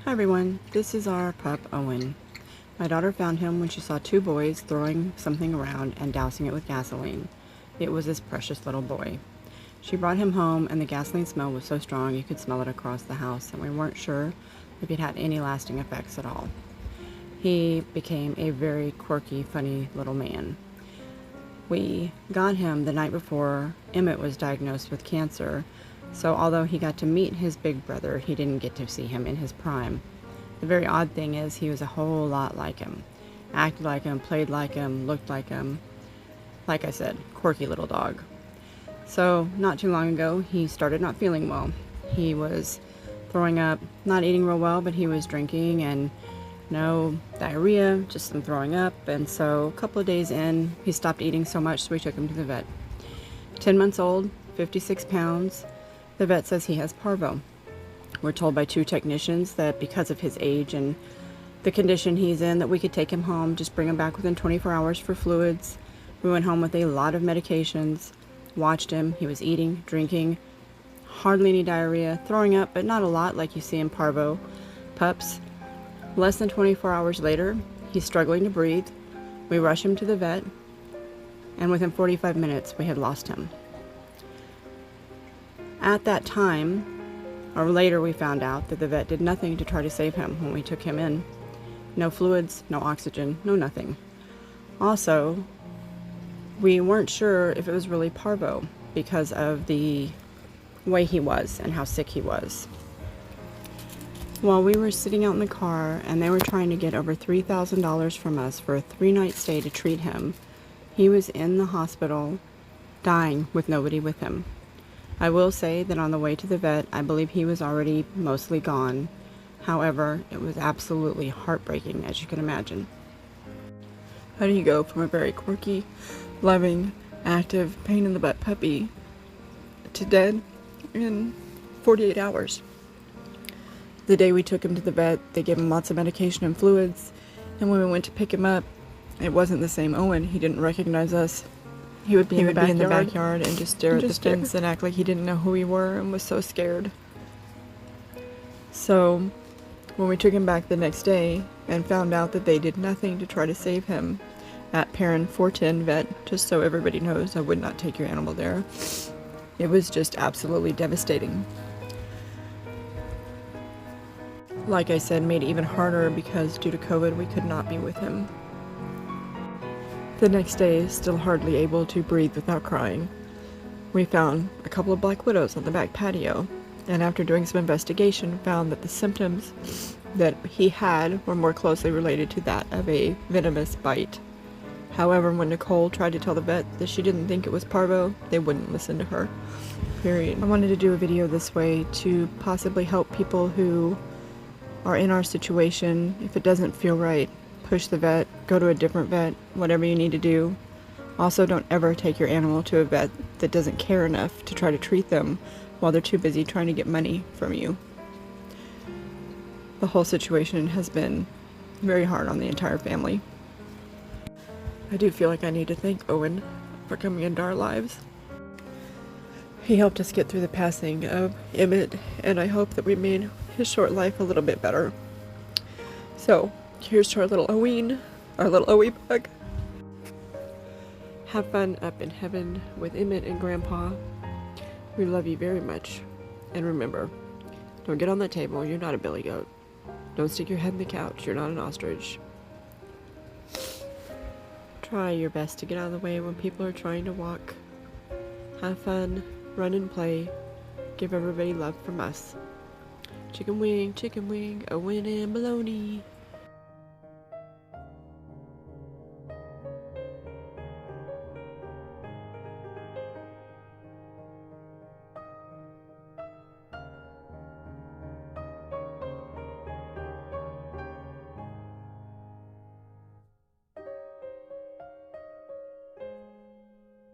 Hi everyone, this is our pup Owen. My daughter found him when she saw two boys throwing something around and dousing it with gasoline. It was this precious little boy. She brought him home and the gasoline smell was so strong you could smell it across the house, and we weren't sure if it had any lasting effects at all. He became a very quirky, funny little man. We got him the night before Emmett was diagnosed with cancer, so although he got to meet his big brother, he didn't get to see him in his prime. The very odd thing is he was a whole lot like him. Acted like him, played like him, looked like him. Like I said, quirky little dog. So not too long ago, he started not feeling well. He was throwing up, not eating real well, but he was drinking and no diarrhea, just some throwing up. And so a couple of days in, he stopped eating so much, so we took him to the vet. 10 months old, 56 pounds. The vet says he has parvo. We're told by two technicians that because of his age and the condition he's in, that we could take him home, just bring him back within 24 hours for fluids. We went home with a lot of medications, watched him. He was eating, drinking, hardly any diarrhea, throwing up, but not a lot like you see in parvo pups. Less than 24 hours later, he's struggling to breathe. We rush him to the vet, and within 45 minutes, we had lost him. At that time, or later, we found out that the vet did nothing to try to save him when we took him in. No fluids, no oxygen, no nothing. Also, we weren't sure if it was really parvo because of the way he was and how sick he was. While we were sitting out in the car and they were trying to get over $3,000 from us for a 3-night stay to treat him, he was in the hospital dying with nobody with him. I will say that on the way to the vet, I believe he was already mostly gone. However, it was absolutely heartbreaking, as you can imagine. How do you go from a very quirky, loving, active, pain-in-the-butt puppy to dead in 48 hours? The day we took him to the vet, they gave him lots of medication and fluids, and when we went to pick him up, it wasn't the same Owen. He didn't recognize us. He would be in the backyard and just stare at the fence and act like he didn't know who we were and was so scared. So, when we took him back the next day and found out that they did nothing to try to save him at Perrin 410 Vet, just so everybody knows, I would not take your animal there. It was just absolutely devastating. Like I said, made it even harder because due to COVID, we could not be with him. The next day, still hardly able to breathe without crying, we found a couple of black widows on the back patio, and after doing some investigation, found that the symptoms that he had were more closely related to that of a venomous bite. However, when Nicole tried to tell the vet that she didn't think it was parvo, they wouldn't listen to her. Period. I wanted to do a video this way to possibly help people who are in our situation. If it doesn't feel right, push the vet, go to a different vet, whatever you need to do. Also, don't ever take your animal to a vet that doesn't care enough to try to treat them while they're too busy trying to get money from you. The whole situation has been very hard on the entire family. I do feel like I need to thank Owen for coming into our lives. He helped us get through the passing of Emmett, and I hope that we made his short life a little bit better. So, here's to our little Owen, our little Owie Bug. Have fun up in heaven with Emmett and Grandpa. We love you very much. And remember, don't get on that table, you're not a billy goat. Don't stick your head in the couch, you're not an ostrich. Try your best to get out of the way when people are trying to walk. Have fun, run and play. Give everybody love from us. Chicken wing, Owen and bologna.